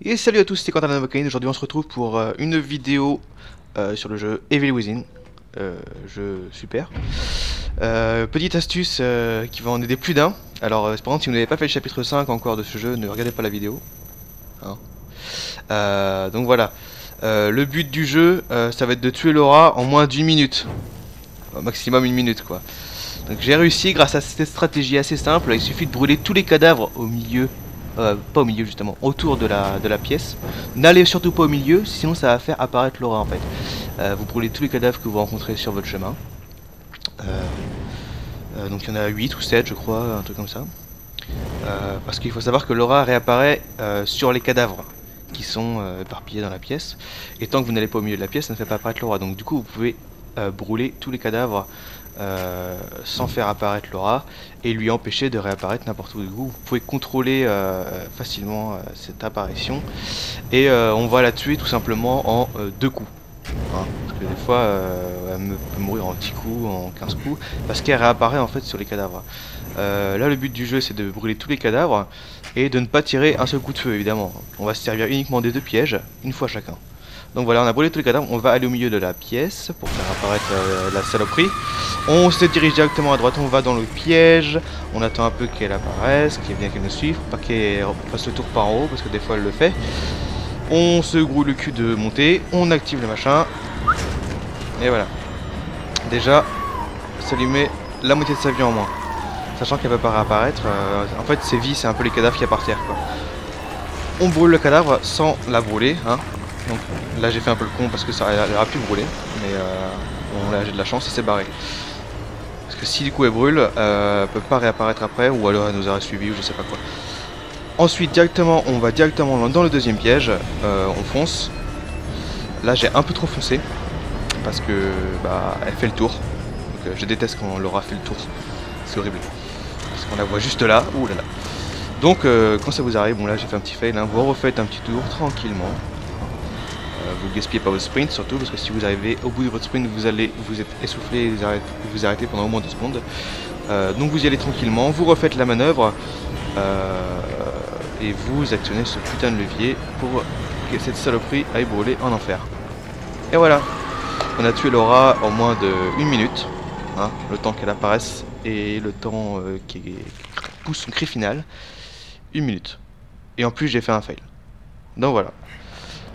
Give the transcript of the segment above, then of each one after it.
Et salut à tous, c'est Quentin Navacaine. Aujourd'hui on se retrouve pour une vidéo sur le jeu Evil Within. Jeu super. Petite astuce qui va en aider plus d'un. Alors par contre si vous n'avez pas fait le chapitre 5 encore de ce jeu, ne regardez pas la vidéo. Hein. Donc voilà. Le but du jeu, ça va être de tuer Laura en moins d'une minute. Au maximum une minute quoi. Donc j'ai réussi grâce à cette stratégie assez simple. Il suffit de brûler tous les cadavres au milieu. Pas au milieu justement, autour de la pièce. N'allez surtout pas au milieu, sinon ça va faire apparaître Laura en fait. Vous brûlez tous les cadavres que vous rencontrez sur votre chemin. Donc il y en a 8 ou 7 je crois, un truc comme ça. Parce qu'il faut savoir que Laura réapparaît sur les cadavres qui sont éparpillés dans la pièce. Et tant que vous n'allez pas au milieu de la pièce, ça ne fait pas apparaître Laura. Donc du coup vous pouvez brûler tous les cadavres sans faire apparaître Laura et lui empêcher de réapparaître n'importe où. Vous pouvez contrôler facilement cette apparition et on va la tuer tout simplement en 2 coups. Hein, parce que des fois elle peut mourir en 10 coups, en 15 coups, parce qu'elle réapparaît en fait sur les cadavres. Là le but du jeu c'est de brûler tous les cadavres et de ne pas tirer un seul coup de feu évidemment. On va se servir uniquement des 2 pièges, une fois chacun. Donc voilà, on a brûlé tous les cadavres, on va aller au milieu de la pièce pour faire apparaître la saloperie. On se dirige directement à droite, on va dans le piège, on attend un peu qu'elle apparaisse, qu'il y ait bien qu'elle nous suive, pas qu'elle fasse le tour par en haut, parce que des fois elle le fait. On se grouille le cul de monter, on active le machin, et voilà. Déjà, ça lui met la moitié de sa vie en moins. Sachant qu'elle va pas réapparaître, en fait ses vies c'est un peu les cadavres qu'il y a par terre quoi. On brûle le cadavre sans la brûler, hein. Donc là j'ai fait un peu le con parce que ça elle aurait pu brûler, mais bon là j'ai de la chance, et c'est barré. Parce que si du coup elle brûle, elle peut pas réapparaître après, ou alors elle nous aurait suivi ou je sais pas quoi. Ensuite directement, on va directement dans le deuxième piège, on fonce. Là j'ai un peu trop foncé, parce que bah elle fait le tour. Donc je déteste quand Laura fait le tour, c'est horrible. Parce qu'on la voit juste là, ouh là là. Donc quand ça vous arrive, bon là j'ai fait un petit fail, hein, vous refaites un petit tour tranquillement. Vous gaspillez pas votre sprint surtout parce que si vous arrivez au bout de votre sprint vous êtes essoufflé et vous arrêtez pendant au moins 2 secondes. Donc vous y allez tranquillement, vous refaites la manœuvre et vous actionnez ce putain de levier pour que cette saloperie aille brûler en enfer. Et voilà, on a tué Laura en moins de 1 minute, hein, le temps qu'elle apparaisse et le temps qui pousse son cri final, 1 minute. Et en plus j'ai fait un fail. Donc voilà.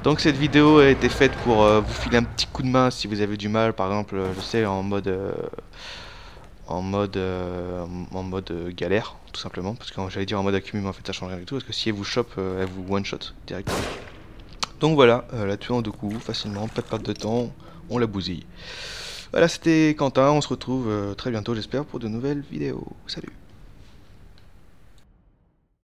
Donc cette vidéo a été faite pour vous filer un petit coup de main si vous avez du mal, par exemple, je sais, en mode galère, tout simplement, parce que j'allais dire en mode accumule, mais en fait ça change rien du tout, parce que si elle vous chope, elle vous one shot directement. Donc voilà, la tuer en 2 coups, facilement, pas de perte de temps, on la bousille. Voilà, c'était Quentin, on se retrouve très bientôt j'espère pour de nouvelles vidéos. Salut!